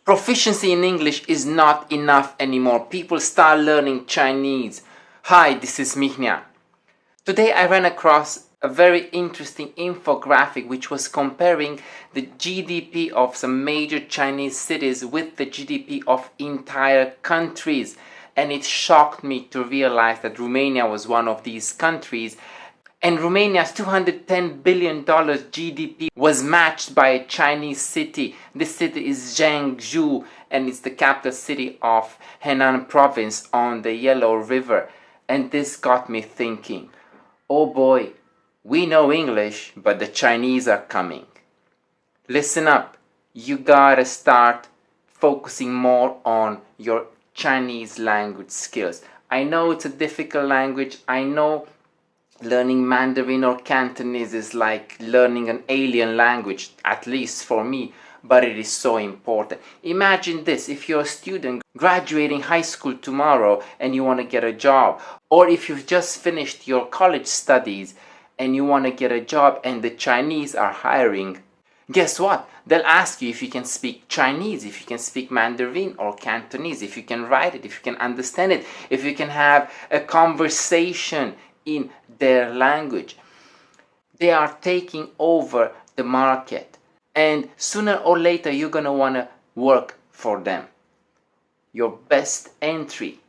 Proficiency in English is not enough anymore. People start learning Chinese. Hi, this is Mihnea. Today I ran across a very interesting infographic which was comparing the GDP of some major Chinese cities with the GDP of entire countries. And it shocked me to realize that Romania was one of these countries. And Romania's $210 billion GDP was matched by a Chinese city. This city is Zhengzhou, and it's the capital city of Henan province on the Yellow River. And this got me thinking, oh boy, we know English, but the Chinese are coming. Listen up, you gotta start focusing more on your Chinese language skills. I know it's a difficult language, I know learning Mandarin or Cantonese is like learning an alien language, at least for me, but it is so important. Imagine this, if you're a student graduating high school tomorrow and you want to get a job, or if you've just finished your college studies and you want to get a job and the Chinese are hiring, guess what? They'll ask you if you can speak Chinese, if you can speak Mandarin or Cantonese, if you can write it, if you can understand it, if you can have a conversation in their language. They are taking over the market, and sooner or later you're gonna wanna work for them. Your best entry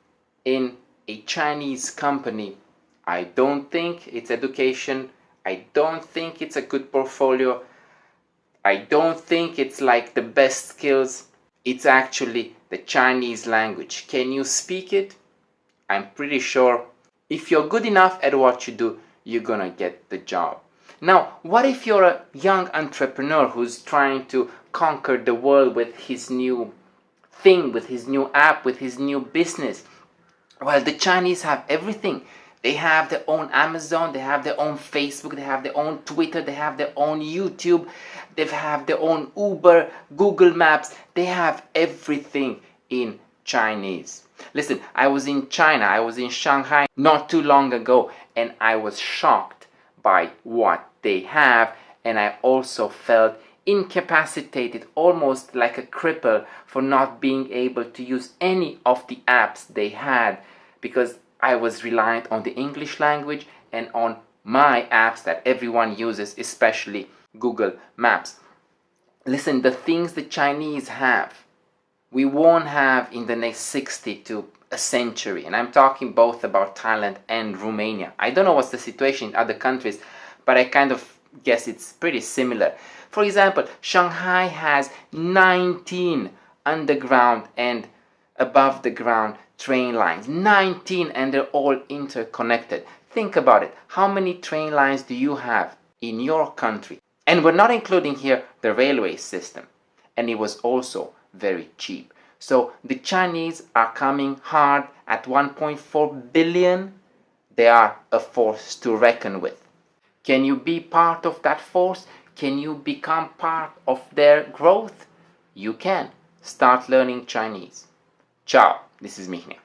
in a Chinese company, I don't think it's education, I don't think it's a good portfolio, I don't think it's like the best skills. It's actually the Chinese language. Can you speak it? I'm pretty sure if you're good enough at what you do, you're gonna get the job. Now, what if you're a young entrepreneur who's trying to conquer the world with his new thing, with his new app, with his new business? Well, the Chinese have everything. They have their own Amazon, they have their own Facebook, they have their own Twitter, they have their own YouTube, they have their own Uber, Google Maps. They have everything in Chinese. Listen, I was in China, I was in Shanghai not too long ago, and I was shocked by what they have, and I also felt incapacitated, almost like a cripple, for not being able to use any of the apps they had, because I was reliant on the English language and on my apps that everyone uses, especially Google Maps. Listen, the things the Chinese have, we won't have in the next 60 to a century. And I'm talking both about Thailand and Romania. I don't know what's the situation in other countries, but I kind of guess it's pretty similar. For example, Shanghai has 19 underground and above the ground train lines. 19, and they're all interconnected. Think about it. How many train lines do you have in your country? And we're not including here the railway system. And it was also very cheap. So the Chinese are coming hard at 1.4 billion. They are a force to reckon with. Can you be part of that force? Can you become part of their growth? You can. Start learning Chinese. Ciao, this is Mihnea.